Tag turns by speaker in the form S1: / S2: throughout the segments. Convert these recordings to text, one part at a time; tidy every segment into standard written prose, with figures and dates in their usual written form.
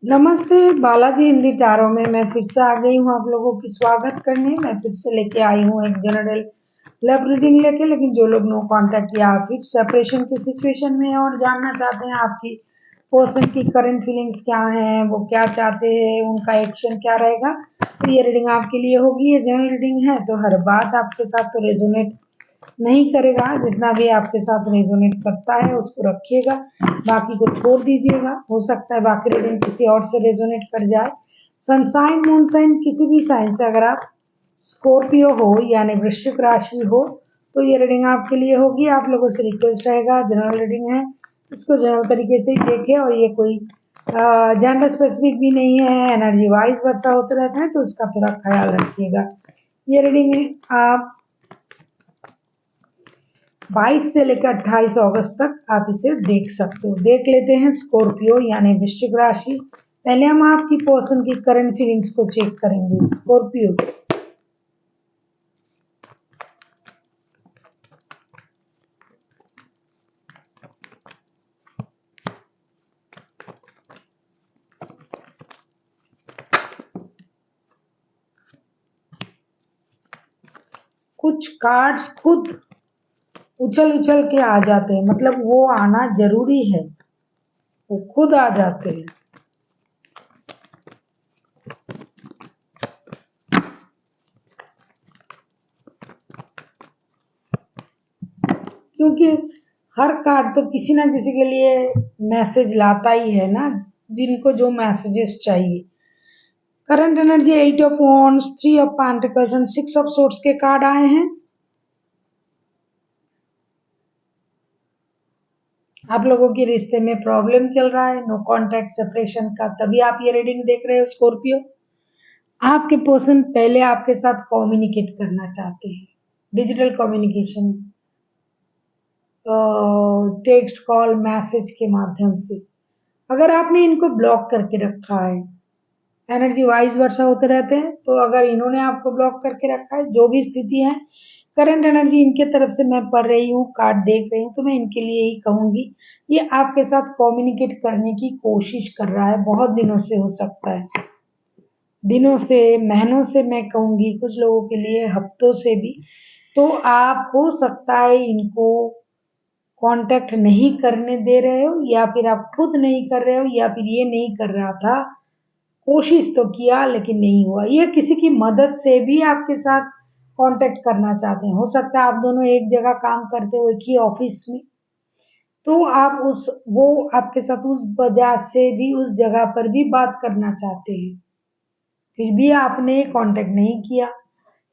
S1: नमस्ते बालाजी हिंदी टारो में मैं फिर से आ गई हूँ आप लोगों की स्वागत करने। मैं फिर से लेके आई हूँ एक जनरल लव रीडिंग लेके। लेकिन जो लोग नो कांटेक्ट या फिर सेपरेशन की सिचुएशन में हैं और जानना चाहते हैं आपकी पर्सन की करंट फीलिंग्स क्या हैं, वो क्या चाहते हैं, उनका एक्शन क्या रहेगा, तो ये रीडिंग आपके लिए होगी। ये जनरल रीडिंग है तो हर बात आपके साथ तो रेजोनेट नहीं करेगा। जितना भी आपके साथ रेजोनेट करता है उसको रखिएगा, बाकी को छोड़ दीजिएगा। हो सकता है बाकी रीडिंग किसी और से रेजोनेट कर जाए। सनसाइन मून साइन किसी भी साइन से अगर आप स्कॉर्पियो हो यानी वृश्चिक राशि हो तो ये रीडिंग आपके लिए होगी। आप लोगों से रिक्वेस्ट रहेगा, जनरल रीडिंग है, इसको जनरल तरीके से ही देखें और ये कोई जेंडर स्पेसिफिक भी नहीं है, एनर्जी वाइज वर्षा होते रहते हैं तो उसका थोड़ा ख्याल रखिएगा। ये रीडिंग है आप 22 से लेकर 28 अगस्त तक आप इसे देख सकते हो। देख लेते हैं स्कॉर्पियो यानी वृश्चिक राशि। पहले हम आपकी पर्सन की करंट फीलिंग्स को चेक करेंगे। स्कॉर्पियो, कुछ कार्ड्स खुद उछल उछल के आ जाते हैं, मतलब वो आना जरूरी है, वो खुद आ जाते हैं। क्योंकि हर कार्ड तो किसी ना किसी के लिए मैसेज लाता ही है ना, जिनको जो मैसेजेस चाहिए। Current energy 8 of wands, 3 of pentacles and 6 of swords के कार्ड आए हैं। आप लोगों के रिश्ते में प्रॉब्लम चल रहा है, नो कांटेक्ट सेपरेशन का, तभी आप ये रीडिंग देख रहे हो स्कॉर्पियो। आपके पर्सन पहले आपके साथ कम्युनिकेट करना चाहते हैं, digital communication, text call message के माध्यम से। अगर आपने इनको ब्लॉक करके रखा है, एनर्जी वाइज वर्षा होते रहते हैं, तो अगर इन्होंने आपको ब्लॉक करके रखा है, जो भी स्थिति है, करंट एनर्जी इनके तरफ से मैं पढ़ रही हूँ, कार्ड देख रही हूँ, तो मैं इनके लिए ही कहूंगी ये आपके साथ कम्युनिकेट करने की कोशिश कर रहा है। बहुत दिनों से हो सकता है, दिनों से, महीनों से, मैं कहूंगी कुछ लोगों के लिए हफ्तों से भी। तो आप हो सकता है इनको कांटेक्ट नहीं करने दे रहे हो, या फिर आप खुद नहीं कर रहे हो, या फिर ये नहीं कर रहा था। कोशिश तो किया लेकिन नहीं हुआ। ये किसी की मदद से भी आपके साथ कांटेक्ट करना चाहते हैं। हो सकता है आप दोनों एक जगह काम करते हो, एक ही ऑफिस में, तो आप उस वो आपके साथ उस वजह से भी उस जगह पर भी बात करना चाहते हैं, फिर भी आपने कांटेक्ट नहीं किया।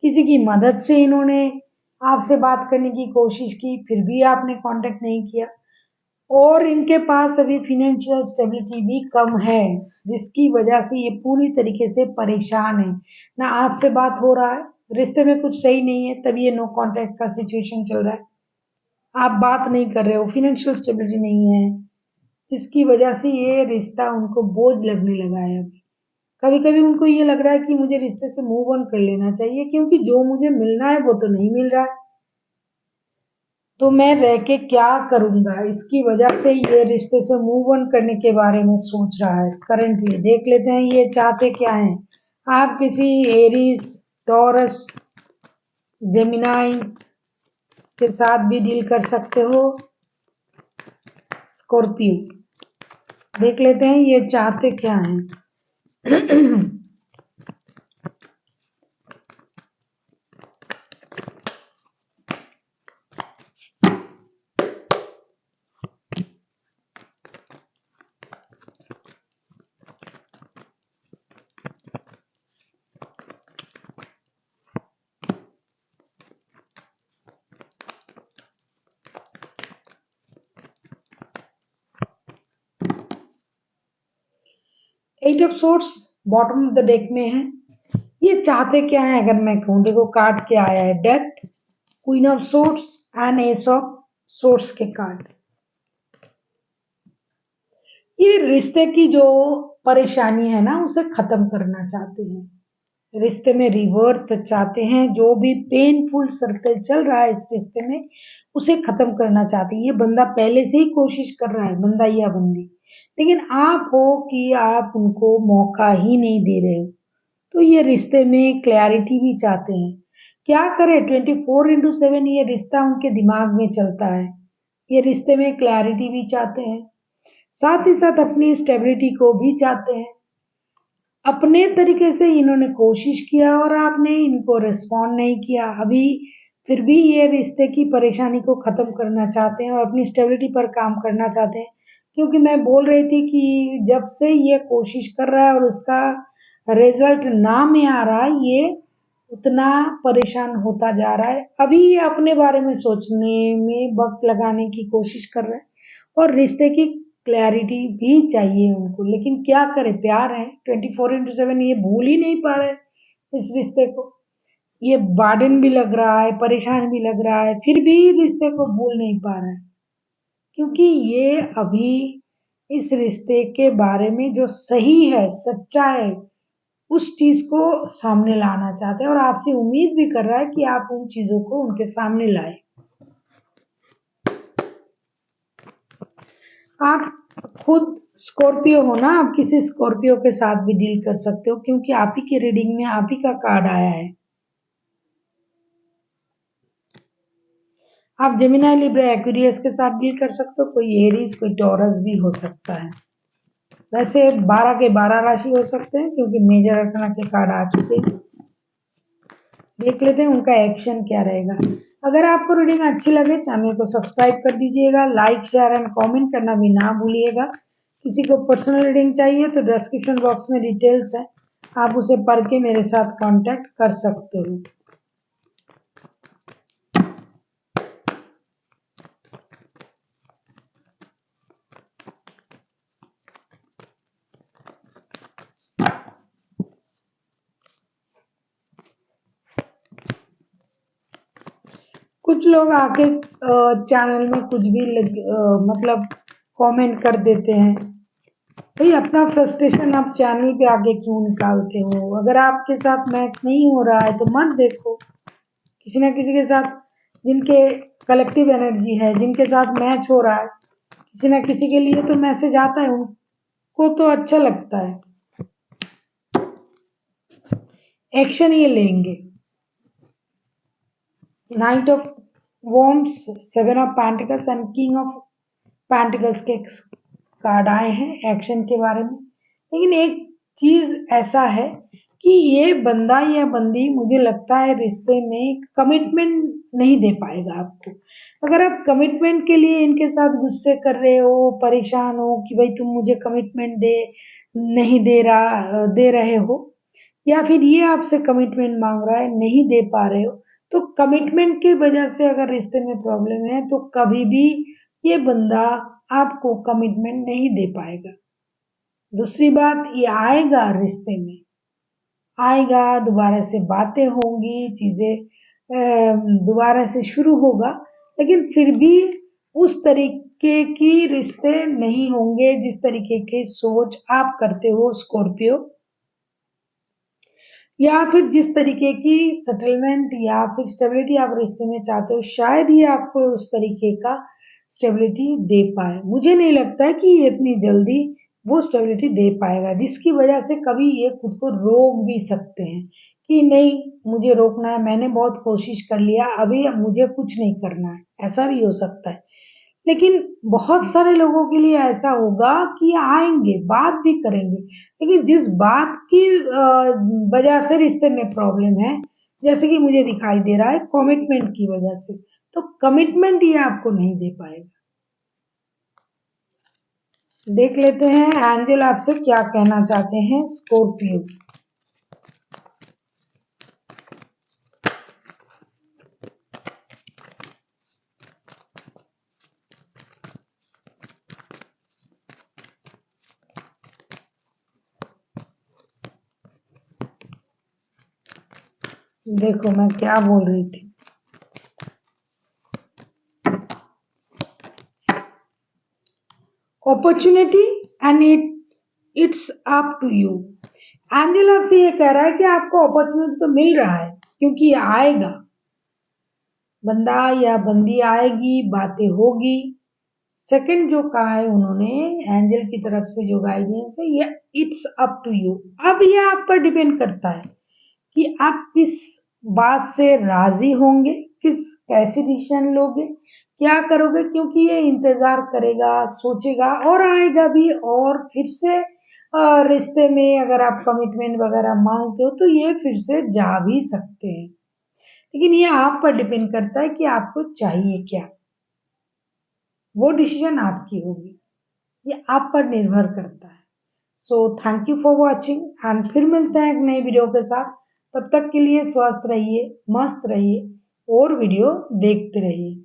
S1: किसी की मदद से इन्होंने आपसे बात करने की कोशिश की, फिर भी आपने कांटेक्ट नहीं किया। और इनके पास अभी फाइनेंशियल स्टेबिलिटी भी कम है, जिसकी वजह से ये पूरी तरीके से परेशान है। ना आपसे बात हो रहा है, रिश्ते में कुछ सही नहीं है, तभी ये नो कांटेक्ट का सिचुएशन चल रहा है। आप बात नहीं कर रहे हो, फाइनेंशियल स्टेबिलिटी नहीं है, जिसकी वजह से ये रिश्ता उनको बोझ लगने लगा है अभी। कभी कभी उनको ये लग रहा है कि मुझे रिश्ते से मूव ऑन कर लेना चाहिए, क्योंकि जो मुझे मिलना है वो तो नहीं मिल रहा है, तो मैं रह के क्या करूंगा। इसकी वजह से ये रिश्ते से मूव ऑन करने के बारे में सोच रहा है करंटली। देख लेते हैं ये चाहते क्या हैं। आप किसी एरीज, टॉरस, जेमिनाई के साथ भी डील कर सकते हो स्कॉर्पियो। देख लेते हैं ये चाहते क्या हैं। 8 of sorts bottom of the deck में है। ये चाहते क्या है अगर मैं कहूं, देखो कार्ड क्या आया है, death, queen of sorts and S of sorts के कार्ड। ये रिश्ते की जो परेशानी है ना उसे खत्म करना चाहते हैं, रिश्ते में रिवर्थ चाहते हैं। जो भी पेनफुल सर्कल चल रहा है इस रिश्ते में उसे खत्म करना चाहते हैं। ये बंदा पहले से ही कोशिश कर रहा है, बंदा या बंदी, लेकिन आप हो कि आप उनको मौका ही नहीं दे रहे हो, तो ये रिश्ते में क्लैरिटी भी चाहते हैं। क्या करें, 24/7 ये रिश्ता उनके दिमाग में चलता है। ये रिश्ते में क्लैरिटी भी चाहते हैं, साथ ही साथ अपनी स्टेबिलिटी को भी चाहते हैं। अपने तरीके से इन्होंने कोशिश किया और आपने इनको रिस्पॉन्ड नहीं किया। अभी फिर भी ये रिश्ते की परेशानी को ख़त्म करना चाहते हैं और अपनी स्टेबिलिटी पर काम करना चाहते हैं। क्योंकि मैं बोल रही थी कि जब से ये कोशिश कर रहा है और उसका रिजल्ट ना में आ रहा है, ये उतना परेशान होता जा रहा है। अभी ये अपने बारे में सोचने में वक़्त लगाने की कोशिश कर रहा है और रिश्ते की क्लैरिटी भी चाहिए उनको। लेकिन क्या करें, प्यार है, 24/7 ये भूल ही नहीं पा रहे इस रिश्ते को। ये बर्डन भी लग रहा है, परेशान भी लग रहा है, फिर भी रिश्ते को भूल नहीं पा रहा है। क्योंकि ये अभी इस रिश्ते के बारे में जो सही है, सच्चा है, उस चीज़ को सामने लाना चाहते हैं और आपसे उम्मीद भी कर रहा है कि आप उन चीज़ों को उनके सामने लाएँ। आप खुद स्कॉर्पियो हो ना, आप किसी स्कॉर्पियो के साथ भी डील कर सकते हो, क्योंकि आप ही की रीडिंग में आप ही का कार्ड आया है। आप जेमिनी, लिब्रा, एक्वेरियस के साथ डील कर सकते हो, कोई एरीज, कोई टॉरस भी हो सकता है। वैसे 12 के 12 राशि हो सकते हैं, क्योंकि मेजर अर्कना के कार्ड आ चुके हैं। देख लेते हैं उनका एक्शन क्या रहेगा। अगर आपको रीडिंग अच्छी लगे, चैनल को सब्सक्राइब कर दीजिएगा, लाइक, शेयर एंड कमेंट करना भी ना भूलिएगा। किसी को पर्सनल रीडिंग चाहिए तो डिस्क्रिप्शन बॉक्स में डिटेल्स है, आप उसे पढ़ के मेरे साथ कांटेक्ट कर सकते हो। कुछ लोग आके चैनल में कुछ भी मतलब कमेंट कर देते हैं। भाई, अपना फ्रस्ट्रेशन आप चैनल पे आके क्यों निकालते हो? अगर आपके साथ मैच नहीं हो रहा है तो मत देखो। किसी ना किसी के साथ, जिनके कलेक्टिव एनर्जी है, जिनके साथ मैच हो रहा है, किसी ना किसी के लिए तो मैसेज आता है, उनको तो अच्छा लगता है, एक्शन ये लेंगे। Night of wands, 7 of pentacles and king of pentacles के कार्ड आए हैं एक्शन के बारे में। लेकिन एक चीज ऐसा है कि ये बंदा या बंदी, मुझे लगता है रिश्ते में कमिटमेंट नहीं दे पाएगा आपको। अगर आप कमिटमेंट के लिए इनके साथ गुस्से कर रहे हो, परेशान हो कि भाई तुम मुझे कमिटमेंट नहीं दे रहे हो, या फिर ये आपसे कमिटमेंट मांग रहा है, नहीं दे पा रहे हो, तो कमिटमेंट की वजह से अगर रिश्ते में प्रॉब्लम है तो कभी भी ये बंदा आपको कमिटमेंट नहीं दे पाएगा। दूसरी बात, ये आएगा रिश्ते में, आएगा, दोबारा से बातें होंगी, चीजें दोबारा से शुरू होगा, लेकिन फिर भी उस तरीके की रिश्ते नहीं होंगे जिस तरीके की सोच आप करते हो स्कॉर्पियो, या फिर जिस तरीके की सेटलमेंट या फिर स्टेबिलिटी आप रिश्ते में चाहते हो, शायद ये आपको उस तरीके का स्टेबिलिटी दे पाए। मुझे नहीं लगता है कि ये इतनी जल्दी वो स्टेबिलिटी दे पाएगा, जिसकी वजह से कभी ये खुद को रोक भी सकते हैं कि नहीं, मुझे रोकना है, मैंने बहुत कोशिश कर लिया, अभी अब मुझे कुछ नहीं करना है, ऐसा भी हो सकता है। लेकिन बहुत सारे लोगों के लिए ऐसा होगा कि आएँगे, बात भी करेंगे, लेकिन जिस बात की वजह से रिश्ते में प्रॉब्लम है, जैसे कि मुझे दिखाई दे रहा है कमिटमेंट की वजह से, तो कमिटमेंट ये आपको नहीं दे पाएगा। देख लेते हैं एंजल आपसे क्या कहना चाहते हैं स्कॉर्पियो। देखो मैं क्या बोल रही थी। Opportunity and it's up to you. Angel आपसे ये कह रहा है कि आपको अपॉर्चुनिटी तो मिल रहा है, क्योंकि ये आएगा, बंदा या बंदी आएगी, बातें होगी, सेकंड जो कहा है उन्होंने एंजल की तरफ से जो गाइडेंस है, ये इट्स अप टू यू। अब ये आप पर डिपेंड करता है कि आप किस बात से राजी होंगे, किस कैसे डिसीजन लोगे, क्या करोगे, क्योंकि ये इंतजार करेगा, सोचेगा और आएगा भी। और फिर से रिश्ते में अगर आप कमिटमेंट वगैरह मांगते हो तो ये फिर से जा भी सकते हैं, लेकिन ये आप पर डिपेंड करता है कि आपको चाहिए क्या। वो डिसीजन आपकी होगी, ये आप पर निर्भर करता है। So thank you for watching and फिर मिलते हैं एक नई वीडियो के साथ। तब तक के लिए स्वस्थ रहिए, मस्त रहिए और वीडियो देखते रहिए।